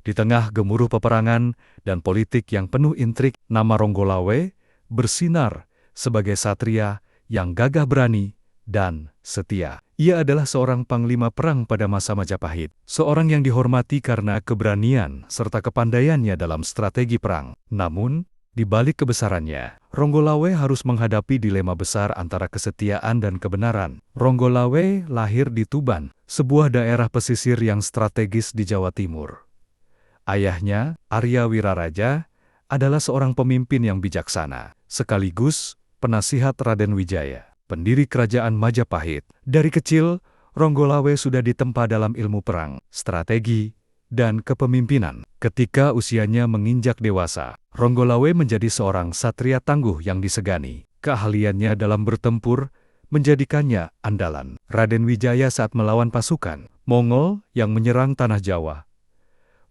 Di tengah gemuruh peperangan dan politik yang penuh intrik, nama Ronggolawe bersinar sebagai satria yang gagah berani dan setia. Ia adalah seorang panglima perang pada masa Majapahit, seorang yang dihormati karena keberanian serta kepandaiannya dalam strategi perang. Namun, di balik kebesarannya, Ronggolawe harus menghadapi dilema besar antara kesetiaan dan kebenaran. Ronggolawe lahir di Tuban, sebuah daerah pesisir yang strategis di Jawa Timur. Ayahnya, Arya Wiraraja, adalah seorang pemimpin yang bijaksana, sekaligus penasihat Raden Wijaya, pendiri kerajaan Majapahit. Dari kecil, Ronggolawe sudah ditempa dalam ilmu perang, strategi, dan kepemimpinan. Ketika usianya menginjak dewasa, Ronggolawe menjadi seorang satria tangguh yang disegani. Keahliannya dalam bertempur menjadikannya andalan Raden Wijaya saat melawan pasukan Mongol yang menyerang tanah Jawa.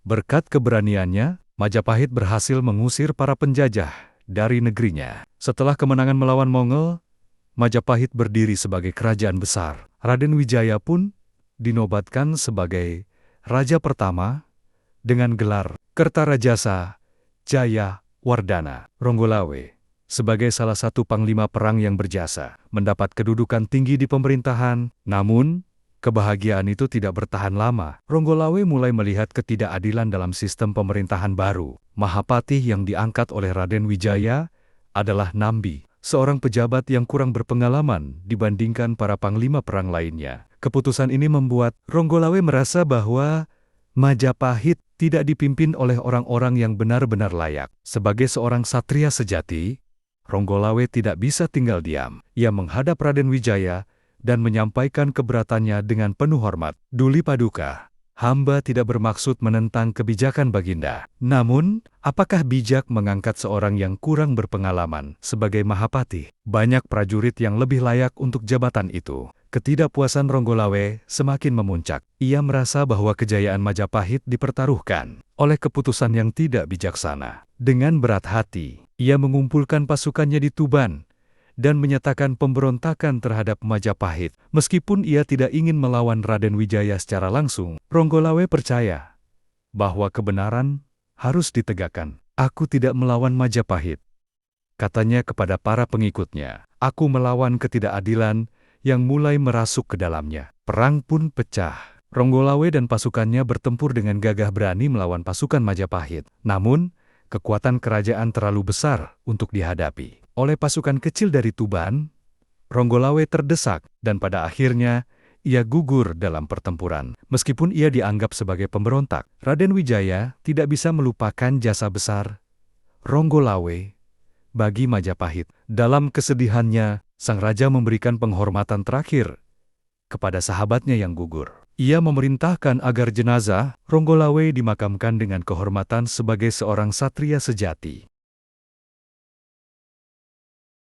Berkat keberaniannya, Majapahit berhasil mengusir para penjajah dari negerinya. Setelah kemenangan melawan Mongol, Majapahit berdiri sebagai kerajaan besar. Raden Wijaya pun dinobatkan sebagai raja pertama dengan gelar Kertarajasa Jaya Wardana. Ronggolawe, sebagai salah satu panglima perang yang berjasa, mendapat kedudukan tinggi di pemerintahan. Namun, kebahagiaan itu tidak bertahan lama. Ronggolawe mulai melihat ketidakadilan dalam sistem pemerintahan baru. Mahapatih yang diangkat oleh Raden Wijaya adalah Nambi, seorang pejabat yang kurang berpengalaman dibandingkan para panglima perang lainnya. Keputusan ini membuat Ronggolawe merasa bahwa Majapahit tidak dipimpin oleh orang-orang yang benar-benar layak. Sebagai seorang satria sejati, Ronggolawe tidak bisa tinggal diam. Ia menghadap Raden Wijaya dan menyampaikan keberatannya dengan penuh hormat. Duli Paduka, hamba tidak bermaksud menentang kebijakan Baginda. Namun, apakah bijak mengangkat seorang yang kurang berpengalaman sebagai Mahapatih? Banyak prajurit yang lebih layak untuk jabatan itu. Ketidakpuasan Ronggolawe semakin memuncak. Ia merasa bahwa kejayaan Majapahit dipertaruhkan oleh keputusan yang tidak bijaksana. Dengan berat hati, ia mengumpulkan pasukannya di Tuban dan menyatakan pemberontakan terhadap Majapahit. Meskipun ia tidak ingin melawan Raden Wijaya secara langsung, Ronggolawe percaya bahwa kebenaran harus ditegakkan. Aku tidak melawan Majapahit, katanya kepada para pengikutnya. Aku melawan ketidakadilan yang mulai merasuk ke dalamnya. Perang pun pecah. Ronggolawe dan pasukannya bertempur dengan gagah berani melawan pasukan Majapahit. Namun, kekuatan kerajaan terlalu besar untuk dihadapi oleh pasukan kecil dari Tuban. Ronggolawe terdesak dan pada akhirnya ia gugur dalam pertempuran. Meskipun ia dianggap sebagai pemberontak, Raden Wijaya tidak bisa melupakan jasa besar Ronggolawe bagi Majapahit. Dalam kesedihannya, sang raja memberikan penghormatan terakhir kepada sahabatnya yang gugur. Ia memerintahkan agar jenazah Ronggolawe dimakamkan dengan kehormatan sebagai seorang satria sejati.